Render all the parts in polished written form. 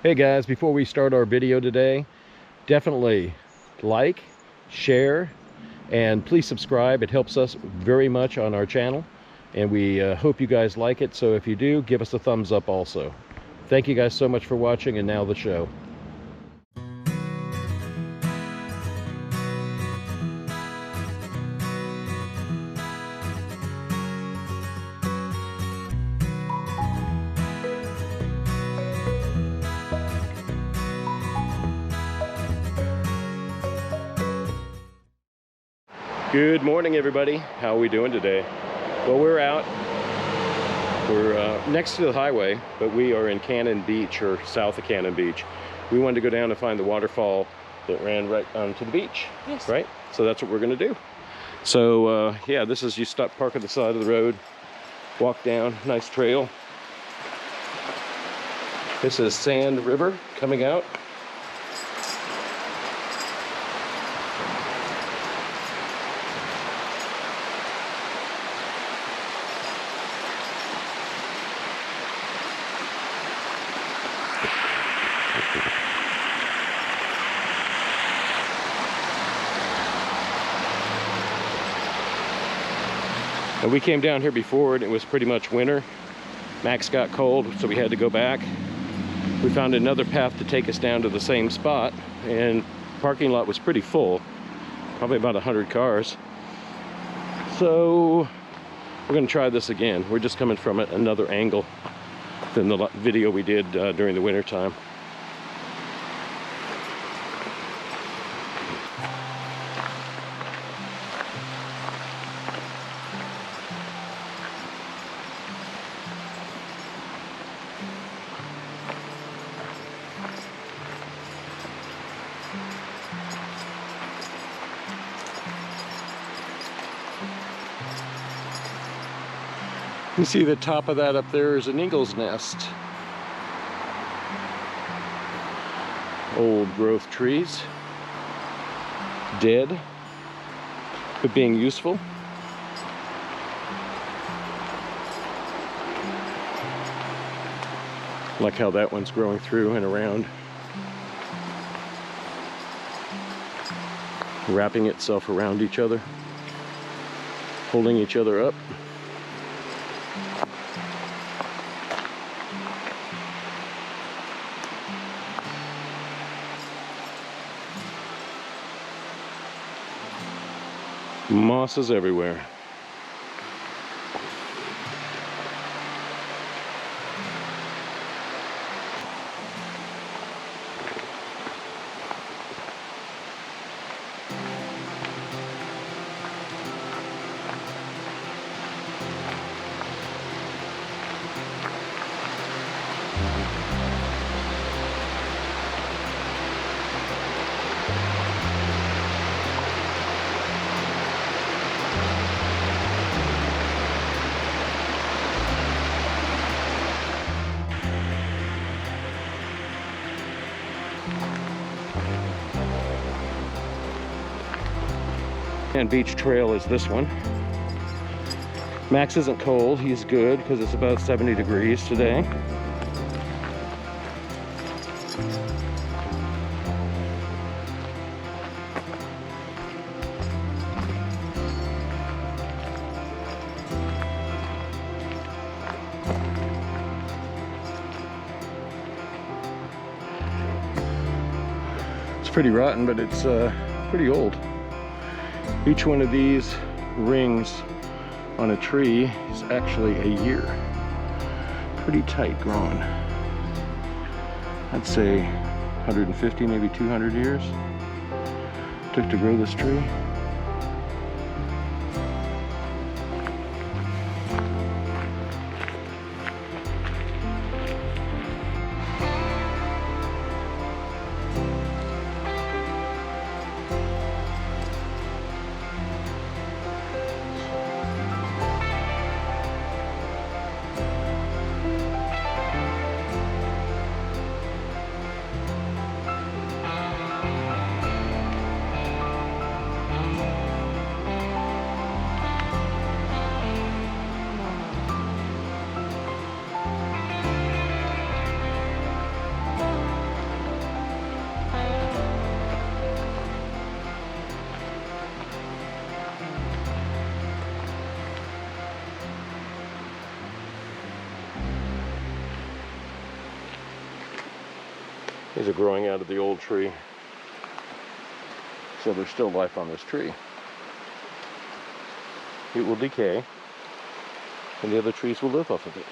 Hey guys, before we start our video today, definitely like, share, and please subscribe. It helps us very much on our channel, and we hope you guys like it. So if you do, give us a thumbs up also. Thank you guys so much for watching, and now the show. Good morning, everybody. How are we doing today? Well, we're out. We're next to the highway, but we are in Cannon Beach, or south of Cannon Beach. We wanted to go down and find the waterfall that ran right onto the beach. Yes. Right? So that's what we're going to do. So yeah, this is, you stop, park at the side of the road, walk down, nice trail. This is Sand River coming out. And we came down here before and it was pretty much winter. Max got cold, so we had to go back. We found another path to take us down to the same spot, and parking lot was pretty full, probably about 100 cars. So we're gonna try this again. We're just coming from another angle than the video we did during the winter time. You see the top of that up there is an eagle's nest. Old growth trees. Dead, but being useful. Like how that one's growing through and around. Wrapping itself around each other. Holding each other up. Mosses everywhere. And beach trail is this one. Max isn't cold, he's good because it's about 70 degrees today. It's pretty rotten, but it's pretty old. Each one of these rings on a tree is actually a year. Pretty tight grown. I'd say 150, maybe 200 years took to grow this tree. These are growing out of the old tree. So there's still life on this tree. It will decay, and the other trees will live off of it.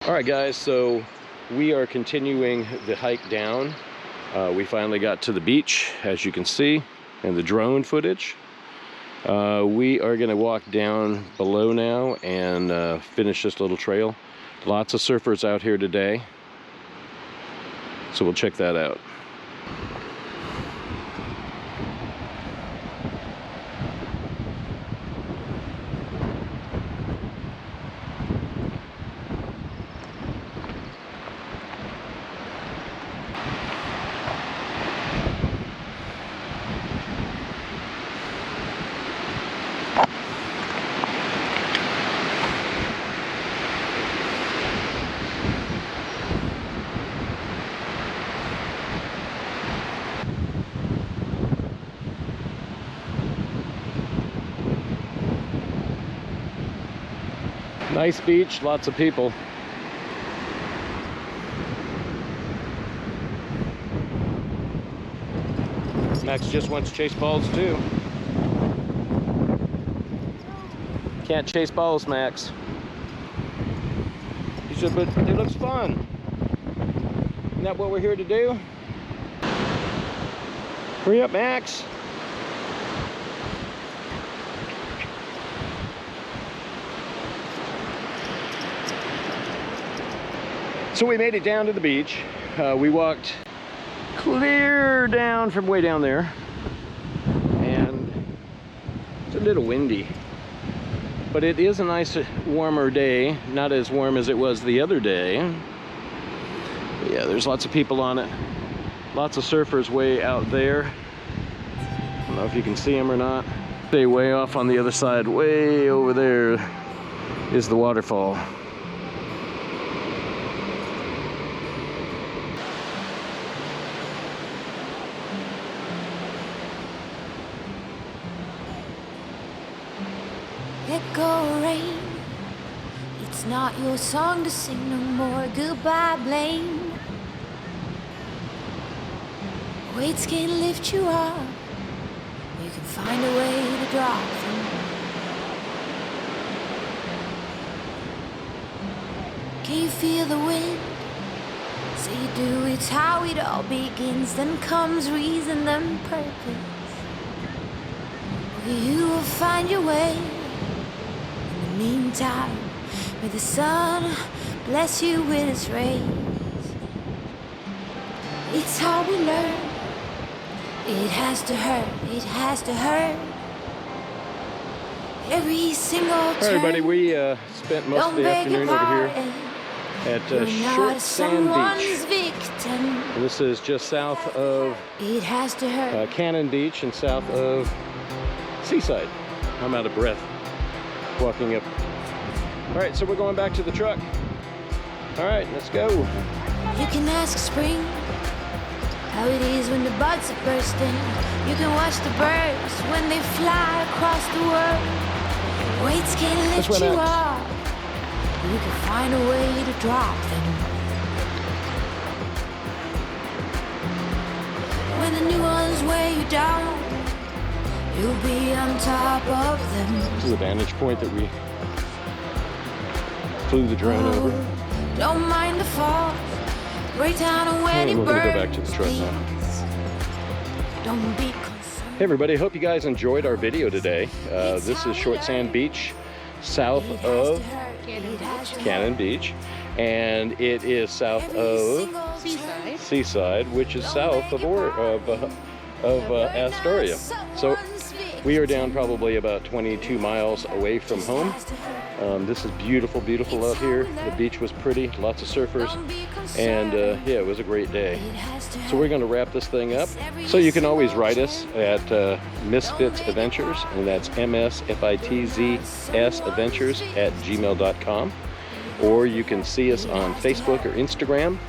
All right, guys, so we are continuing the hike down. We finally got to the beach, as you can see in the drone footage. We are going to walk down below now and finish this little trail. Lots of surfers out here today, so we'll check that out. Nice beach, lots of people. Max just wants to chase balls too. Can't chase balls, Max. You should, but it looks fun. Isn't that what we're here to do? Hurry up, Max. So we made it down to the beach. We walked clear down from way down there, and it's a little windy, but it is a nice warmer day, not as warm as it was the other day. Yeah, there's lots of people on it, lots of surfers way out there. I don't know if you can see them or not. Stay way off on the other side, way over there is the waterfall. Let go, rain. It's not your song to sing no more. Goodbye, blame. Weights can't lift you up. You can find a way to drop them. Can you feel the wind? Say you do, it's how it all begins. Then comes reason, then purpose. You will find your way. Meantime, may the sun bless you with its rays. It's how we learn. It has to hurt, it has to hurt. Every single turn. All right, everybody, we spent most of the afternoon over here at Short Sand Beach. And this is just south of it has to hurt. Cannon Beach and south of Seaside. I'm out of breath walking up. All right, so we're going back to the truck. All right, let's go. You can ask spring how it is when the buds are bursting. You can watch the birds when they fly across the world. Weights can't lift you up. You can find a way to drop them. When the new ones weigh you down, you'll be on top of them. This is the vantage point that we flew the drone over. Don't mind the falls. Break down a wedding bird. We're gonna go back to the truck now. Don't be concerned. Hey everybody, hope you guys enjoyed our video today. This is Short Sand Beach, south of Cannon Beach, and it is south of Seaside, which is south of Astoria. So we are down probably about 22 miles away from home. This is beautiful, beautiful out here. The beach was pretty, lots of surfers, and yeah, it was a great day. So we're going to wrap this thing up. So you can always write us at Misfits Adventures, and that's MSFITZ'S Adventures @gmail.com. Or you can see us on Facebook or Instagram,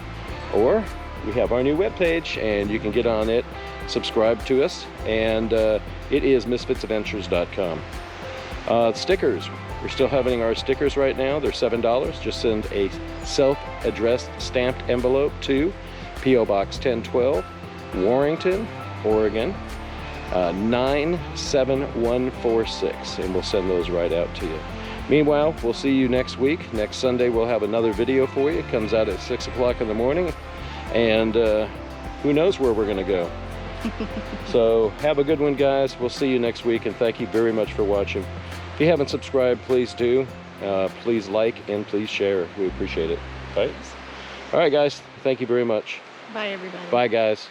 or we have our new webpage, and you can get on it, subscribe to us, and it is misfitsadventures.com. Stickers. We're still having our stickers right now. They're $7. Just send a self-addressed stamped envelope to P.O. Box 1012, Warrington, Oregon, 97146, and we'll send those right out to you. Meanwhile, we'll see you next week. Next Sunday, we'll have another video for you. It comes out at 6 o'clock in the morning. And who knows where we're going to go. So have a good one, guys. We'll see you next week. And thank you very much for watching. If you haven't subscribed, please do. Please like and please share. We appreciate it. Right? All right, guys. Thank you very much. Bye, everybody. Bye, guys.